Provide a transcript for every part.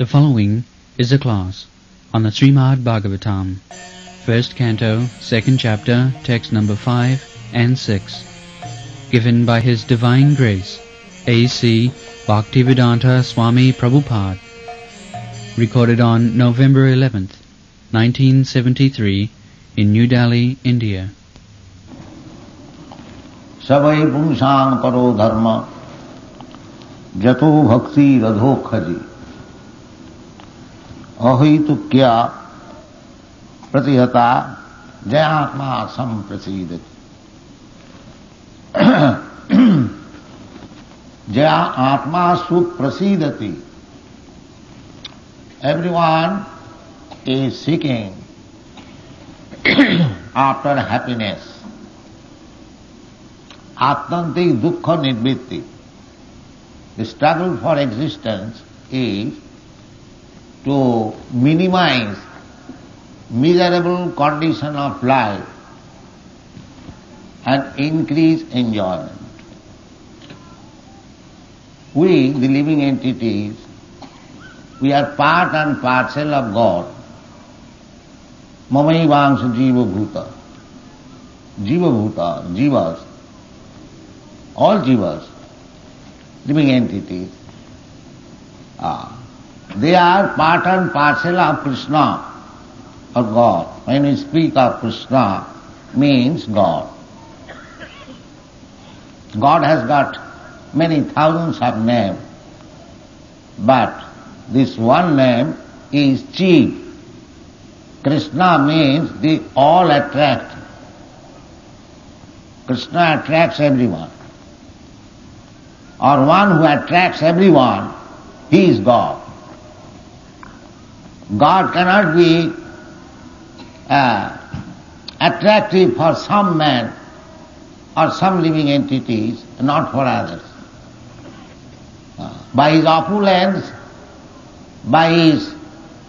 The following is a class on the Srimad Bhagavatam, first canto, second chapter, text number 5 and 6, given by His Divine Grace, A.C. Bhaktivedanta Swami Prabhupada, recorded on November 11th, 1973, in New Delhi, India. Savai pumsang paro dharma jato bhakti radho khaji ahitu kya pratihata jayatma samprasidati jaya atma suprasidati. Everyone is seeking after happiness. Atmantik dukkha nirvritti. The struggle for existence is to minimize miserable condition of life and increase enjoyment. We, the living entities, we are part and parcel of God. Mamaivangsha jiva bhuta. Jiva bhuta, jivas, all jivas, living entities, they are part and parcel of Krishna or God. When we speak of Krishna, means God. God has got many thousands of names, but this one name is chief. Krishna means the all attract. Krishna attracts everyone. Or one who attracts everyone, he is God. God cannot be attractive for some man or some living entities, not for others. By his opulence, by his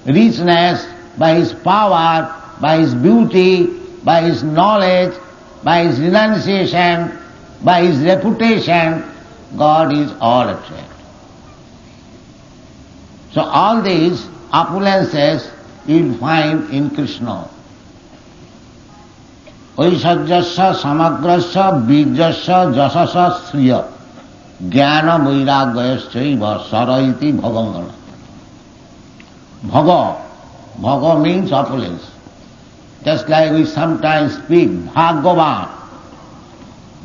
richness, by his power, by his beauty, by his knowledge, by his renunciation, by his reputation, God is all attracted. So all these opulences you will find in Krishna. Aishajyasya samagrasya bijyasya jasasya sriya jnana vairagyayasya saraiti bhavangana. Bhaga means opulence. Just like we sometimes speak Bhagavan,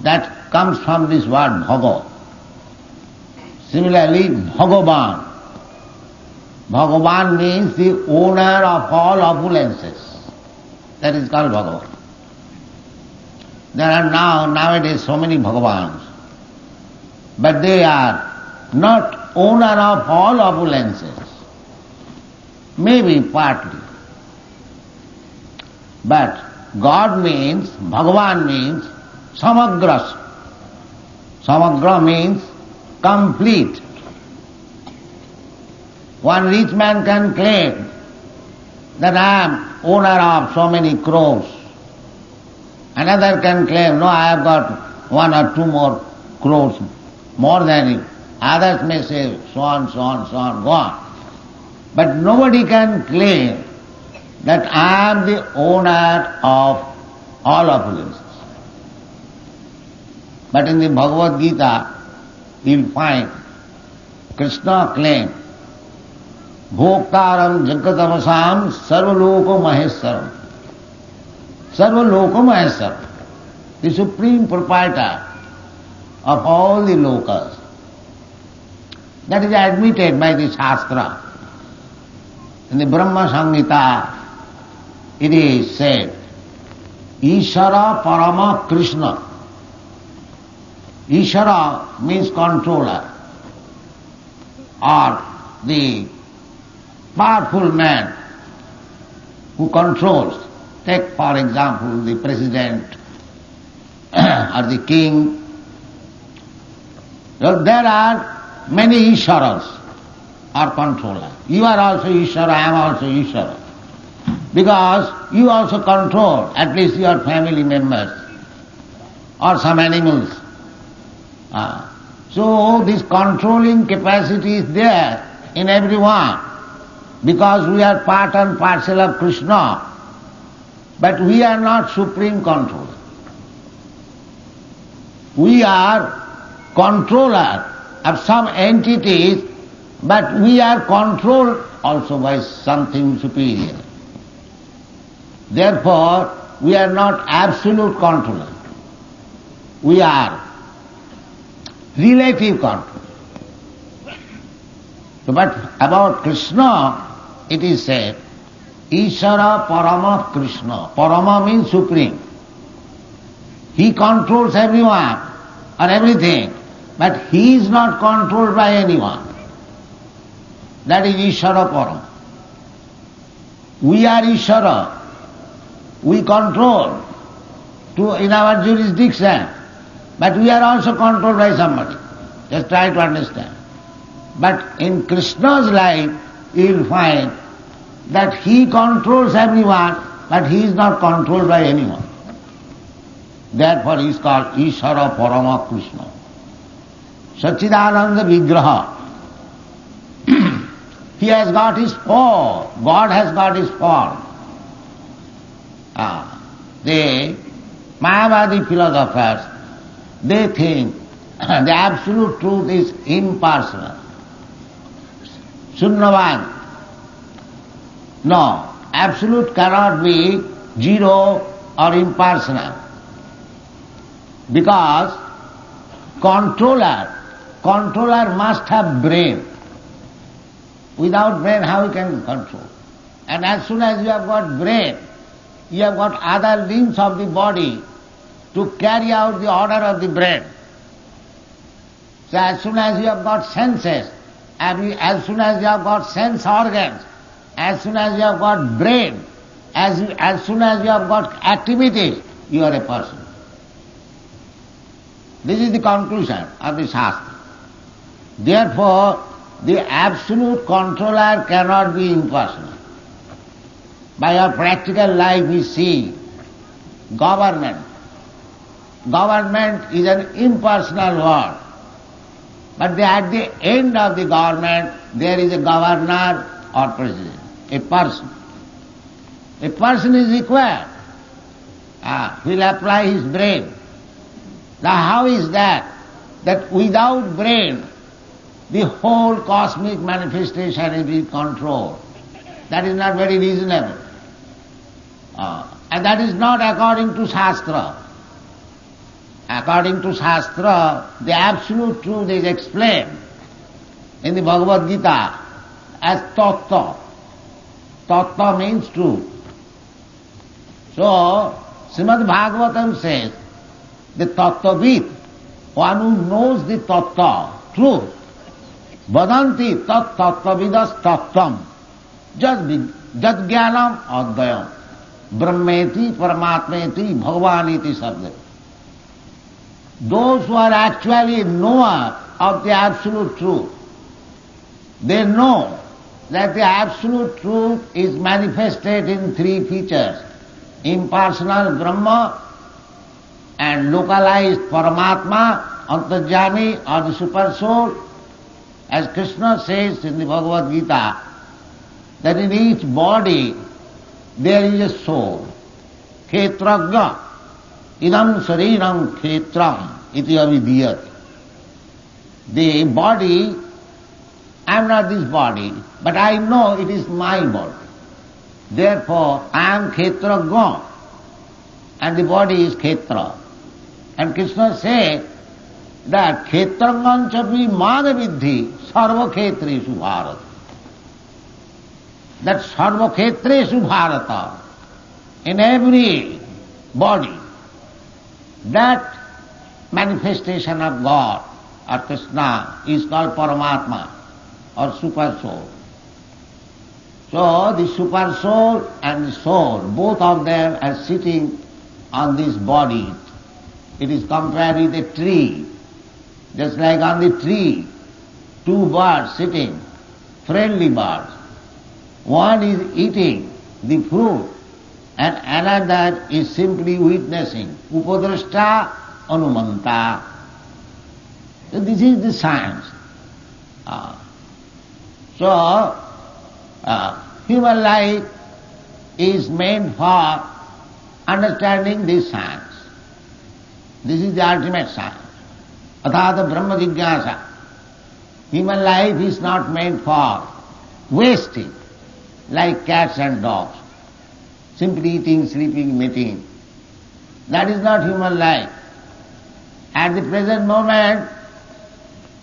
that comes from this word Bhaga. Similarly, Bhagavan. Bhagavan means the owner of all opulences. That is called Bhagavan. There are nowadays so many Bhagavans, but they are not owner of all opulences. Maybe partly. But God means, Bhagavan means samagras. Samagra means complete. One rich man can claim that I am owner of so many crores. Another can claim, no, I have got 1 or 2 more crores more than you. Others may say so on, so on, so on, go on. But nobody can claim that I am the owner of all opulences. But in the Bhagavad Gita, you will find Krishna claim, Bhoktaram Jagatavasam Sarvaloko Maheswaram. Sarvaloko Maheswaram, the supreme proprietor of all the lokas. That is admitted by the Shastra. In the Brahma Samhita, it is said, Ishara Parama Krishna. Ishara means controller, or the powerful man who controls. Take for example the president or the king. Well, there are many Isharas or controllers. You are also Ishara, I am also Ishara. Because you also control at least your family members or some animals. So this controlling capacity is there in everyone. because we are part and parcel of Krishna, but we are not supreme controller. We are controller of some entities, but we are controlled also by something superior. Therefore, we are not absolute controller. We are relative controller. So, but about Krishna, it is said, Ishara Parama Krishna. Parama means supreme. He controls everyone or everything, but he is not controlled by anyone. That is Ishara Parama. We are Ishara. We control in our jurisdiction, but we are also controlled by somebody. Just try to understand. But in Krishna's life, you will find that he controls everyone, but he is not controlled by anyone. Therefore he is called Ishara Parama Krishna. Sachidananda Vigraha. He has got his form. God has got his form. The Mayavadi philosophers, they think the absolute truth is impersonal. Sunnavad. No, absolute cannot be zero or impersonal. Because controller must have brain. Without brain, how he can control? And as soon as you have got brain, you have got other limbs of the body to carry out the order of the brain. So as soon as you have got senses, as soon as you have got sense organs, as soon as you have got brain, as soon as you have got activities, you are a person. This is the conclusion of the Shastra. Therefore, the absolute controller cannot be impersonal. By our practical life we see government. Government is an impersonal word. But at the end of the government, there is a governor or president, a person. A person is required. He will apply his brain. Now how is that? That without brain, the whole cosmic manifestation is being controlled. That is not very reasonable. And that is not according to Shastra. According to Shastra, the absolute truth is explained in the Bhagavad Gita as tattva. Tattva means truth. So, Srimad Bhagavatam says, the tattvavid, one who knows the tattva, truth, vadanti tat tattvavidas tattvam, jad jnanam advayam, brahmeti paramatmeti bhagavaniti sabda. Those who are actually knower of the absolute truth, they know that the absolute truth is manifested in three features: impersonal Brahma and localized Paramatma, Antarjami or the super soul. As Krishna says in the Bhagavad Gita, that in each body there is a soul. Khetragya, idam sariram khetram iti avidiyati. The body, I am not this body, but I know it is my body. Therefore, I am Khetragya, and the body is Khetra. And Krishna said that Khetraganchapi madavidhi sarva khetreshu bharata. That sarva khetreshu bharata, in every body, that manifestation of God or Krishna is called Paramatma or super soul. So the super soul and the soul, both of them are sitting on this body. It is compared with a tree. Just like on the tree, two birds sitting, friendly birds. One is eating the fruit and another is simply witnessing. Upadrashta anumanta. So this is the science. So, Human life is meant for understanding this science. This is the ultimate science. Athata Brahma Jigyasa. Human life is not meant for wasting like cats and dogs, simply eating, sleeping, mating. That is not human life. At the present moment,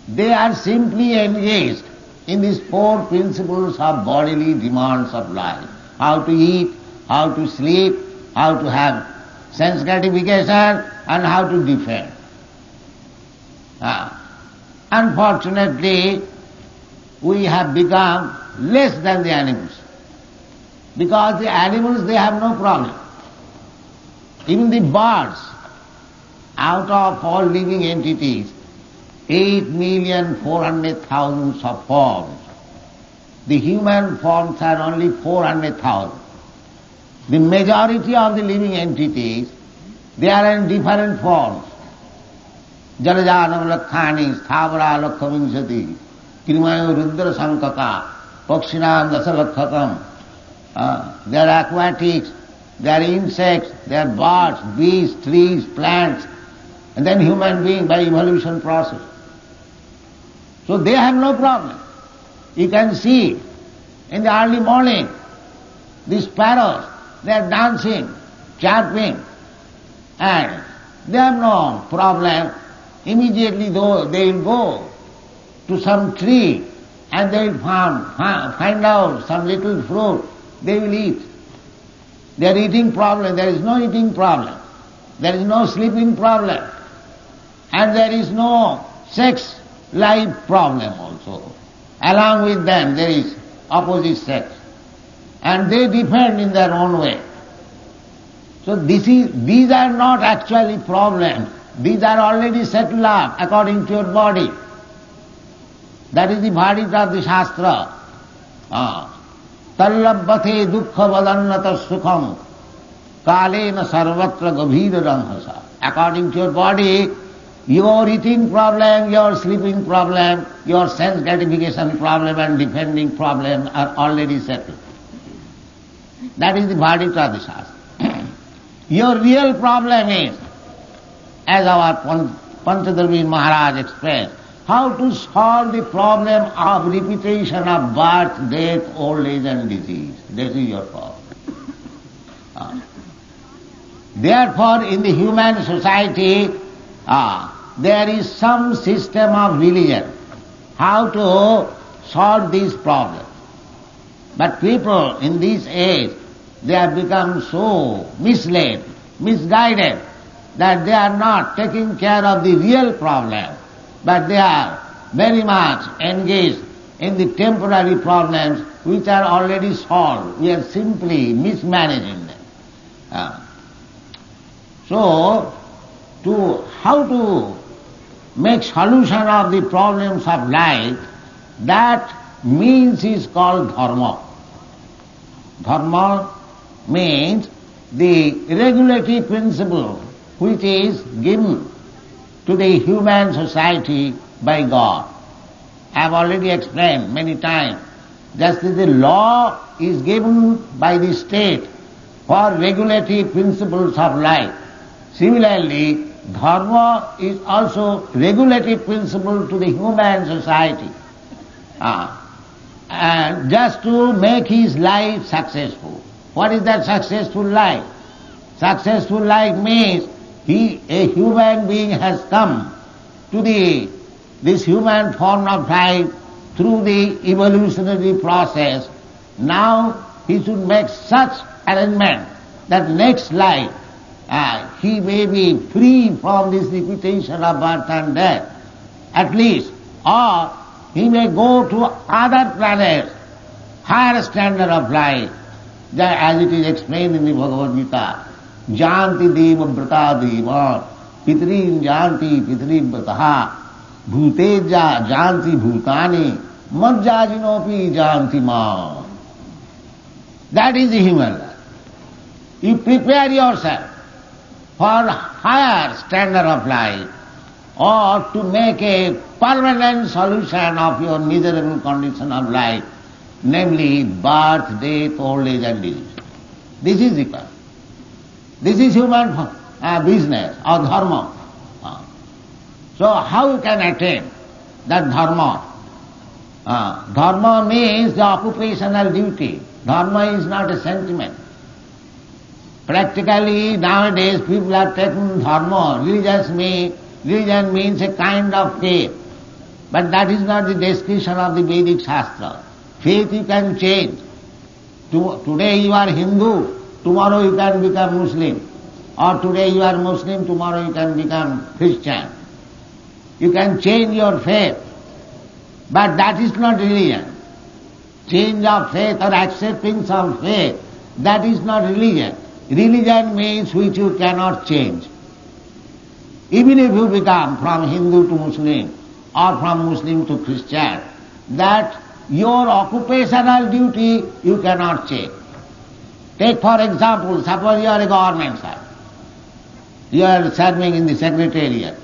they are simply engaged in these four principles of bodily demands of life. How to eat, how to sleep, how to have sense gratification, and how to defend. Unfortunately, we have become less than the animals. Because the animals, they have no problem. Even the birds, out of all living entities, 8,400,000 of forms. The human forms are only 400,000. The majority of the living entities, they are in different forms. Jalajanam lakhani, sthavara lakhavinsati, krimayo rudra sankaka, pakshinam dasalakhatam. They are aquatics, they are insects, they are birds, beasts, trees, plants, and then human being by evolution process. So they have no problem. You can see in the early morning, these sparrows, they are dancing, chirping, and they have no problem. Immediately though they will go to some tree and they will find out some little fruit, they will eat. Their eating problem, there is no eating problem. There is no sleeping problem. And there is no sex life problem also. Along with them there is opposite sex. And they defend in their own way. So these are not actually problems. These are already settled up according to your body. That is the verdict of the Shastra. Tallabbathe dukkha vadannata sukham kalena sarvatra gavira ramhasa. According to your body, your eating problem, your sleeping problem, your sense gratification problem and defending problem are already settled. That is the verdict of the Shastra. Your real problem is, as our Panchadharmi Maharaj explained, how to solve the problem of repetition of birth, death, old age and disease. That is your problem. Therefore, in the human society, there is some system of religion, how to solve these problems. But people in this age, they have become so misled, misguided, that they are not taking care of the real problem, but they are very much engaged in the temporary problems which are already solved. We are simply mismanaging them. So, how to make solution of the problems of life, that means is called dharma. Dharma means the regulative principle which is given to the human society by God. I have already explained many times, just as the law is given by the state for regulative principles of life, similarly, dharma is also regulative principle to the human society, and just to make his life successful. What is that successful life? Successful life means a human being has come to this human form of life through the evolutionary process. Now he should make such arrangement that next life he may be free from this repetition of birth and death, at least, or he may go to other planets, higher standard of life, as it is explained in the Bhagavad Gita. Janti deva vrata deva, pitrim janti pitrim vrataha, bhuteja janti bhutani, majjajinopi janti ma. That is the human life. You prepare yourself for higher standard of life, or to make a permanent solution of your miserable condition of life, namely birth, death, old age and disease. This is the cause. This is human business or dharma. So how you can attain that dharma? Dharma means the occupational duty. Dharma is not a sentiment. Practically nowadays people have taken dharma. Religion means a kind of faith. But that is not the description of the Vedic Shastra. Faith you can change. Today you are Hindu, tomorrow you can become Muslim. Or today you are Muslim, tomorrow you can become Christian. You can change your faith. But that is not religion. Change of faith or accepting some faith, that is not religion. Religion means which you cannot change. Even if you become from Hindu to Muslim or from Muslim to Christian, that your occupational duty you cannot change. Take for example, suppose you are a government servant. You are serving in the secretariat.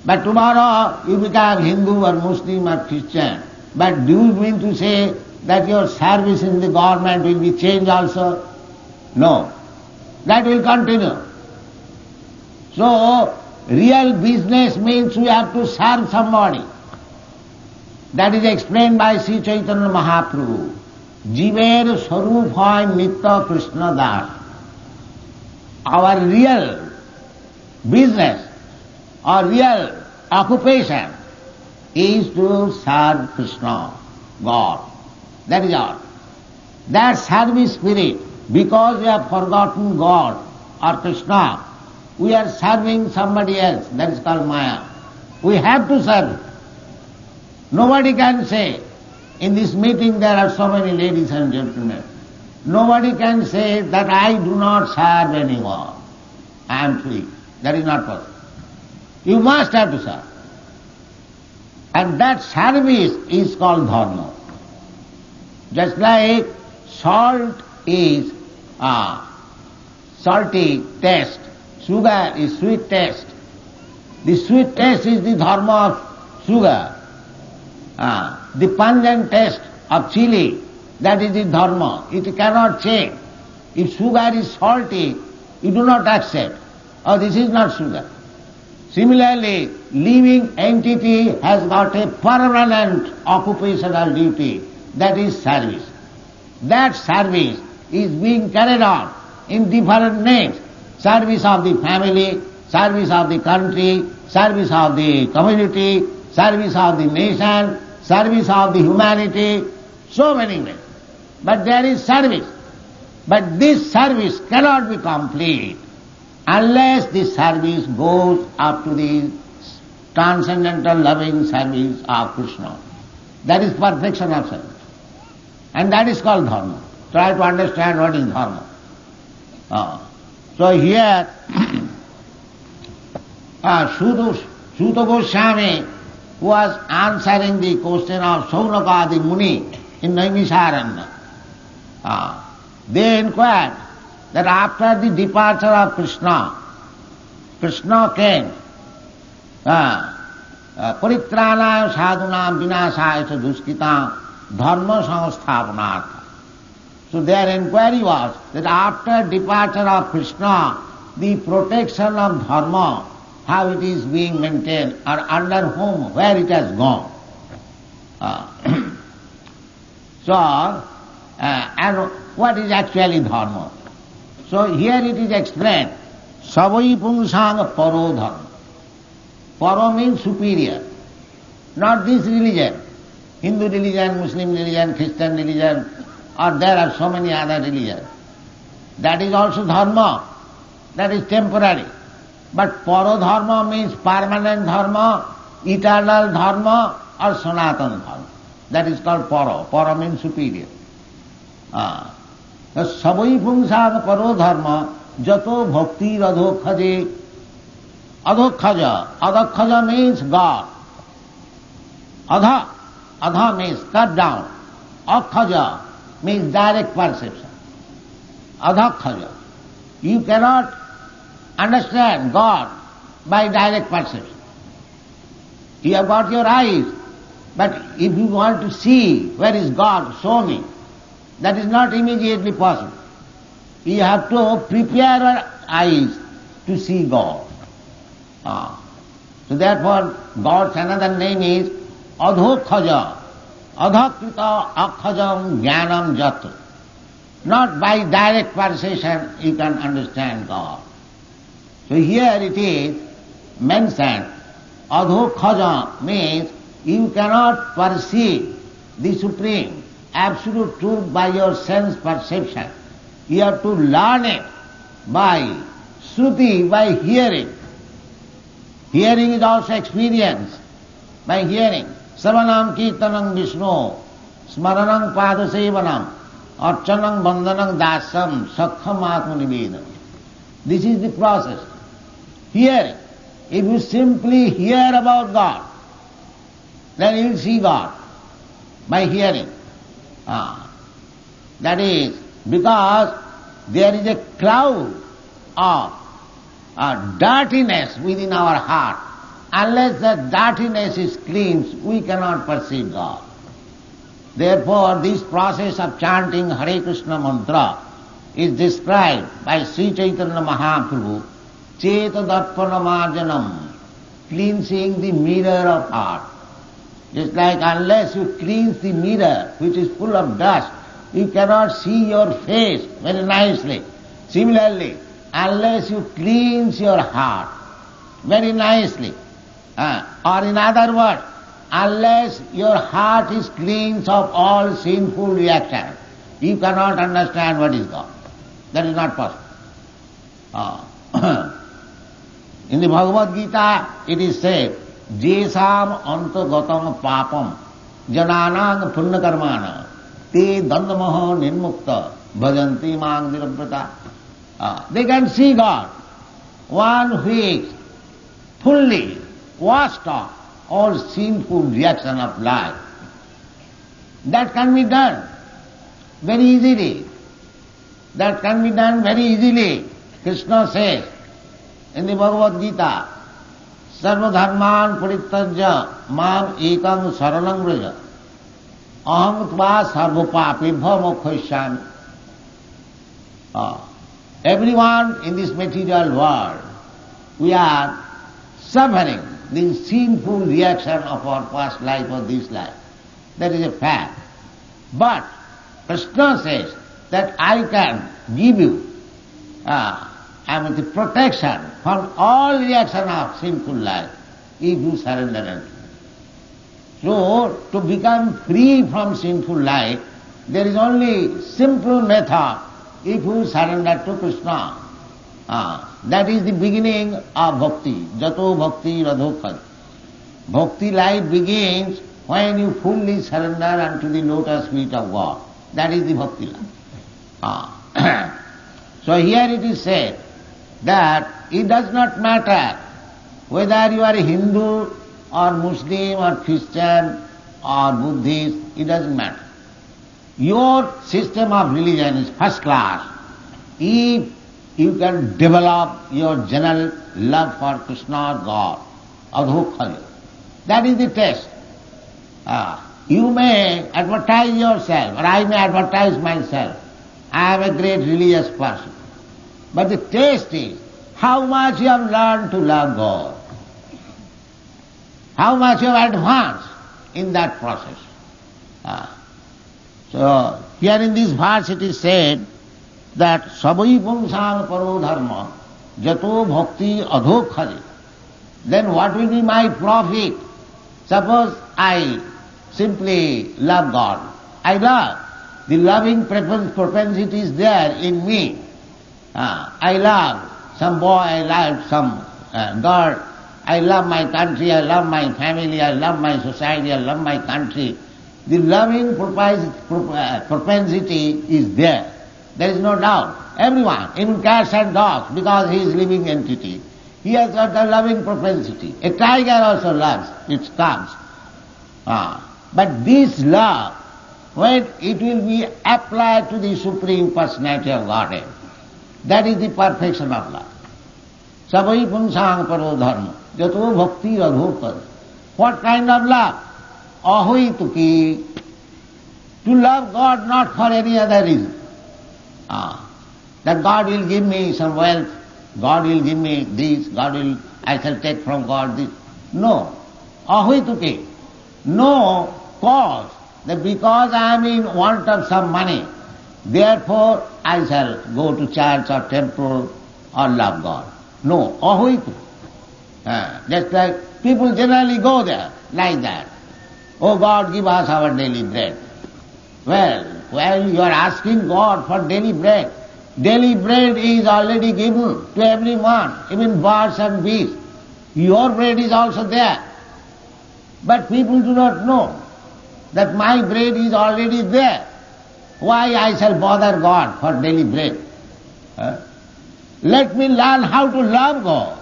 But tomorrow you become Hindu or Muslim or Christian. But do you mean to say that your service in the government will be changed also? No. That will continue. So, real business means we have to serve somebody. That is explained by Sri Chaitanya Mahaprabhu. Jiver Swarup hoy Nitya Krishna Das. Our real business or real occupation is to serve Krishna, God. That is all. That service spirit, because we have forgotten God or Krishna, we are serving somebody else. That is called Maya. We have to serve. Nobody can say, in this meeting there are so many ladies and gentlemen, nobody can say that I do not serve anyone. I am free. That is not possible. You must have to serve. And that service is called dharma. Just like salt is salty taste, sugar is sweet taste. The sweet taste is the dharma of sugar. The pungent taste of chili, that is the dharma. It cannot change. If sugar is salty, you do not accept. Oh, this is not sugar. Similarly, living entity has got a permanent occupational duty, that is service. That service is being carried on in different names. Service of the family, service of the country, service of the community, service of the nation, service of the humanity, so many ways. But there is service. But this service cannot be complete unless the service goes up to the transcendental loving service of Krishna. That is perfection of service. And that is called dharma. Try to understand what is dharma. So here, Suta Goswami was answering the question of Saunaka the Muni in Naimisaranya. They inquired that after the departure of Krishna came, Paritranaya sadhunam vinasaya cha duskitam dharma samsthapanartha. So their inquiry was that after departure of Krishna, the protection of dharma, how it is being maintained, or under whom, where it has gone. And what is actually dharma? So here it is explained, savai pungsang paro dharma. Paro means superior, not this religion. Hindu religion, Muslim religion, Christian religion, or there are so many other religions. That is also dharma, that is temporary. But paro dharma means permanent dharma, eternal dharma, or sanatana dharma. That is called paro. Paro means superior. Savai pungsang paro dharma jato bhakti adhokhaje. Adhokhaja means God. Adha means cut down. Akhaja means direct perception. Adhakhaja. You cannot understand God by direct perception. You have got your eyes, But if you want to see where is God, show me. That is not immediately possible. We have to prepare our eyes to see God. So therefore, God's another name is Adhokhaja. Adhakrita akhajam jnanam jat. Not by direct perception you can understand God. So here it is mentioned, Adhokhaja means you cannot perceive the Supreme, absolute truth by your sense perception. You have to learn it by Shruti, by hearing. Hearing is also experience. By hearing. Sarvanam kirtanam Vishnu, smaranam padasevanam, archanam bandhanam dasam, sakham atmanivedam. This is the process. Hearing. If you simply hear about God, then you will see God by hearing. That is because there is a cloud of dirtiness within our heart. Unless that dirtiness is cleansed, we cannot perceive God. Therefore, this process of chanting Hare Krishna mantra is described by Sri Chaitanya Mahaprabhu, Cheta Darpana Marjanam, cleansing the mirror of heart. Just like unless you cleanse the mirror, which is full of dust, you cannot see your face very nicely. Similarly, unless you cleanse your heart very nicely, or in other words, unless your heart is cleansed of all sinful reactions, you cannot understand what is God. That is not possible. In the Bhagavad Gita, it is said, Jesam antagatam papam jananang punnakarmana te dandamaha nirmukta bhajanti mang nirabrata. They can see God. One who is fully washed off all sinful reaction of life. That can be done very easily. That can be done very easily. Krishna says in the Bhagavad Gita, Sarva dharman parityajya mam ekam saranam vraja aham tva sarva papibha mokshaishyami. Everyone in this material world, we are suffering the sinful reaction of our past life or this life. That is a fact. But Krishna says that I can give you the protection from all reaction of sinful life if you surrender unto me. So, to become free from sinful life, there is only simple method if you surrender to Krishna. That is the beginning of bhakti. Jato bhakti radhokhad. Bhakti life begins when you fully surrender unto the lotus feet of God. That is the bhakti life. So here it is said that it does not matter whether you are a Hindu or Muslim or Christian or Buddhist, it doesn't matter. Your system of religion is first class if you can develop your general love for Krishna or God, adhokkhaya. That is the test. You may advertise yourself, or I may advertise myself. I am a great religious person. But the test is how much you have learned to love God. How much you have advanced in that process. So here in this verse it is said that Sabai Pungsang Paro Dharma Jato Bhakti Adhokkhari. Then what will be my profit? Suppose I simply love God. I love. The loving propensity is there in me. I love some boy, I love some girl. I love my country, I love my family, I love my society, I love my country. The loving propensity is there. There is no doubt. Everyone, even cats and dogs, because he is living entity, he has got the loving propensity. A tiger also loves its cubs. But this love, when it will be applied to the Supreme Personality of Godhead, that is the perfection of love. Sabai Pungsang Paro Dharma Jato Bhakti Adhokkhari. What kind of love? ahoituki, to love God not for any other reason. That God will give me some wealth, God will give me this, I shall take from God this. No. Ahoituki. No cause. That because I am in want of some money, therefore I shall go to church or temple or love God. No. Ahoituki. Just like people generally go there like that. Oh God, give us our daily bread. Well, you are asking God for daily bread. Daily bread is already given to everyone, even birds and beasts. Your bread is also there. But people do not know that my bread is already there. Why I shall bother God for daily bread? Let me learn how to love God.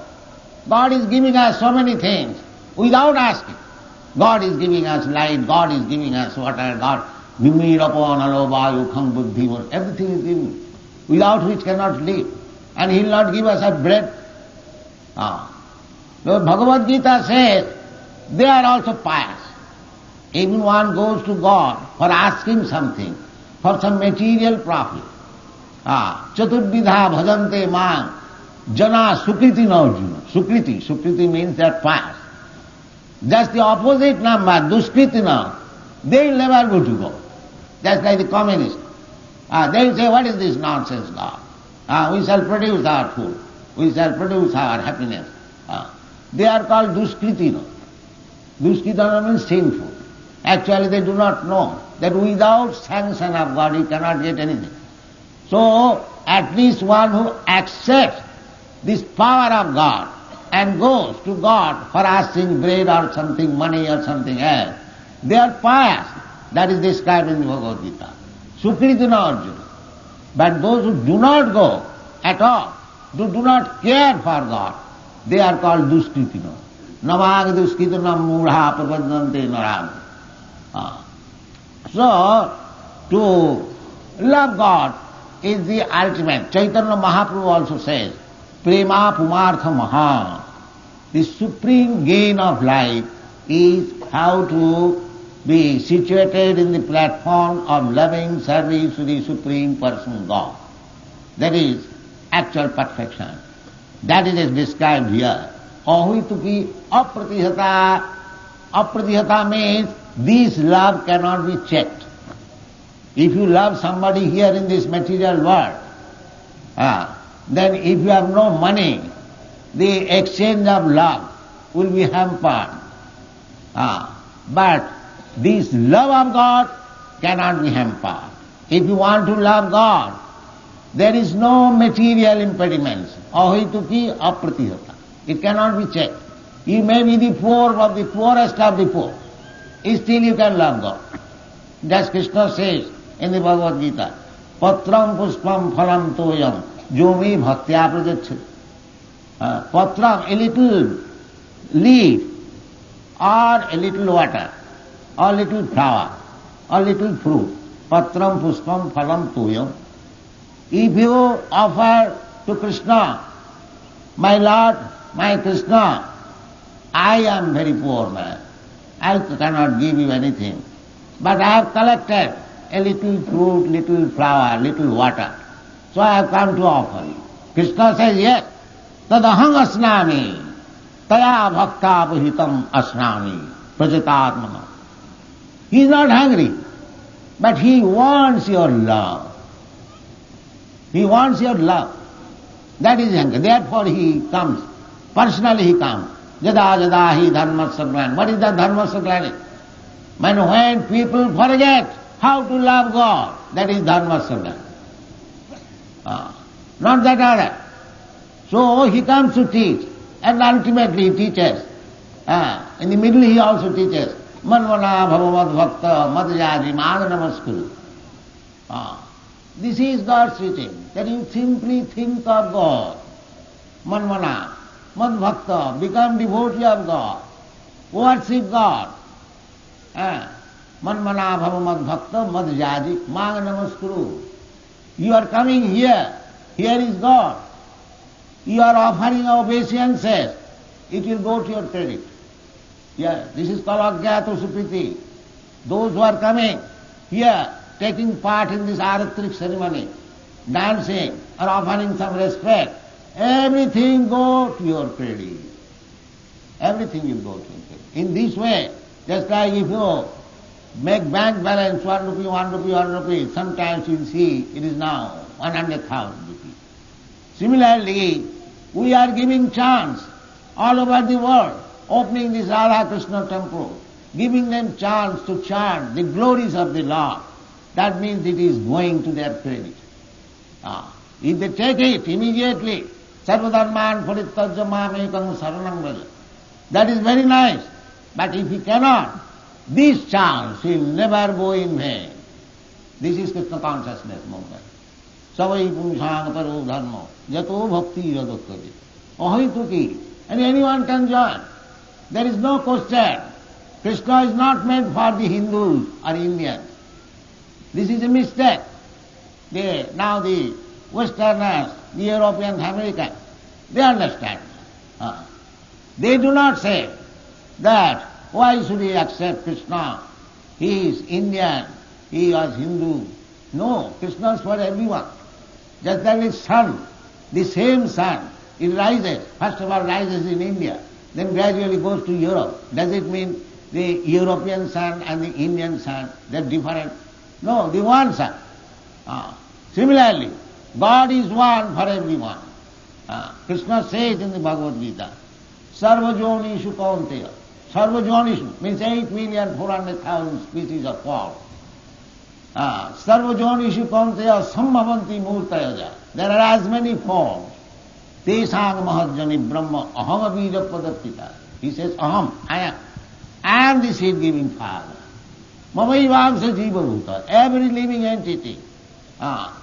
God is giving us so many things without asking. God is giving us light, God is giving us water, God, everything is given, without which cannot live. And He will not give us a bread. Lord Bhagavad Gita says, they are also pious. Even one goes to God for asking something, for some material profit. Chaturdvidha bhajante mang jana sukriti na arjuna. Sukriti means they are pious. Just the opposite number, duskritina, they will never go to God. Just like the communists. They will say, what is this nonsense, God? We shall produce our food. We shall produce our happiness. They are called duskritina. Duskritina means sinful. Actually they do not know that without sanction of God you cannot get anything. So at least one who accepts this power of God and goes to God for asking bread or something, money or something else, they are pious. That is described in the Bhagavad Gita. Sukritina Arjuna. But those who do not go at all, who do not care for God, they are called duskritina. Namag duskritina mudha prapadante narag. So, to love God is the ultimate. Chaitanya Mahaprabhu also says, Prema Pumartha Maha. The supreme gain of life is how to be situated in the platform of loving service to the Supreme Person God. That is actual perfection. That is described here. Ahuituki apratihata. Apratihata means this love cannot be checked. If you love somebody here in this material world, then if you have no money, the exchange of love will be hampered. But this love of God cannot be hampered. If you want to love God, there is no material impediments. Ahituki apratihata. It cannot be checked. You may be the poor of the poorest of the poor. Still you can love God. Just Krishna says in the Bhagavad Gita, Patram puspam phalam toyam jomi bhaktya prajachati. Patram, a little leaf, or a little water, or a little flower, or a little fruit. Patram puspam phalam toyam. If you offer to Krishna, my Lord, my Krishna, I am very poor man. I cannot give you anything. But I have collected a little fruit, little flower, little water. So I have come to offer you. Krishna says, yes, tadaham asnami, taya bhakta puhitam asnami, prajatatmana. He is not hungry, but he wants your love. He wants your love. That is hunger. Therefore he comes. Personally he comes. Jada jada hi dharmasya glani. What is the dharmasya glani? When people forget how to love God, that is dharmasya glani. Not that other. So he comes to teach, and ultimately he teaches. In the middle he also teaches. Manvana bhavamad bhakta madhyadi mad namaskuru. This is God's teaching, that you simply think of God. Manvana, mad bhakta, become devotee of God, worship God. Manvana bhavamad bhakta madhyadi mad namaskuru. You are coming here, here is God. You are offering obeisances, it will go to your credit. Yeah, this is called Ajñata Supriti. those who are coming here, taking part in this aratric ceremony, dancing or offering some respect, everything go to your credit. Everything will go to your credit. In this way, just like if you make bank balance 1 rupee, 1 rupee, 1 rupee, sometimes you will see it is now 100,000 rupees. Similarly, we are giving chance all over the world, opening this Radha Krishna temple, giving them chance to chant the glories of the Lord. That means it is going to their credit. If they take it immediately, Sarvadharman Parityajya Mamekam Saranam Vraja, that is very nice. But if he cannot, this chance will never go in vain. This is Krishna consciousness movement. Savai Pumsang Paro Dharma, Jato Bhakti Radottati. Ahituki. And anyone can join. There is no question. Krishna is not meant for the Hindus or Indians. This is a mistake. Now the Westerners, the Europeans, Americans, they understand. They do not say that why should he accept Krishna? He is Indian, he was Hindu. No, Krishna is for everyone. Just like the sun, the same sun, it rises, first of all rises in India, then gradually goes to Europe. Does it mean the European sun and the Indian sun, they are different? No, the one sun. Similarly, God is one for everyone. Krishna says in the Bhagavad Gita, Sarvajonishu Kaunteya. Sarvajonishu means 8,400,000 species of forms. Sarvajonishu Kaunteya Sambhavanti Murtayaja. There are as many forms. Tesang Mahajjani Brahma Aham Abhija Padattita. He says, Aham, I am. I am the seed-giving Father. Mamaivamsa Jiva Bhuta. Every living entity.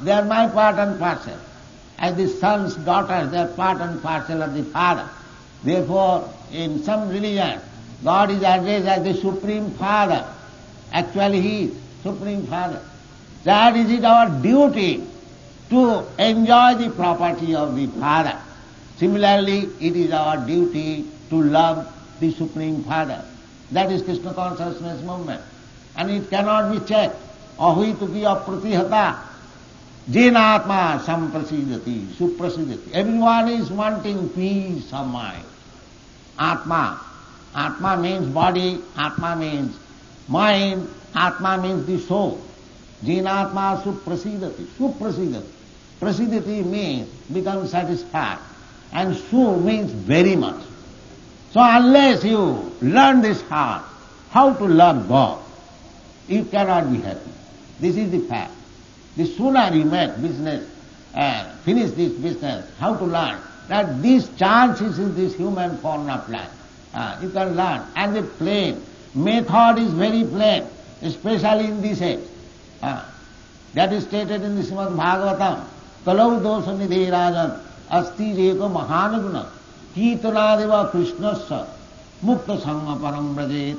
They are my part and parcel. As the sons, daughters, they are part and parcel of the Father. Therefore, in some religion, God is addressed as the Supreme Father. Actually, He is Supreme Father. That is it our duty to enjoy the property of the Father. Similarly, it is our duty to love the Supreme Father. That is Krishna consciousness movement. And it cannot be checked. Ahituki apratihata. Jenatma samprasidati, suprasidati. Everyone is wanting peace of mind. Atma. Atma means body, Atma means mind, Atma means the soul. Jenatma suprasidati, suprasidati. Prasidati means become satisfied. And su means very much. So unless you learn this heart, how to love God, you cannot be happy. This is the fact. The sooner you make business and finish this business, how to learn that these chances in this human form of life, you can learn. And the plain method is very plain, especially in this age. That is stated in the Srimad Bhagavatam. Kalau dosa nidhe rajan asti jeko mahanaguna Kitanadeva Krishnasya mukta sangha param brajet.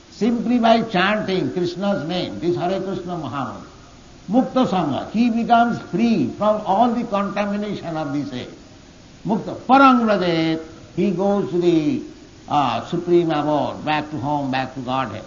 Simply by chanting Krishna's name, this Hare Krishna Mahamantra, Mukta Sangha, he becomes free from all the contamination of this age. Mukta Parang Vrajet, he goes to the supreme abode, back to home, back to Godhead.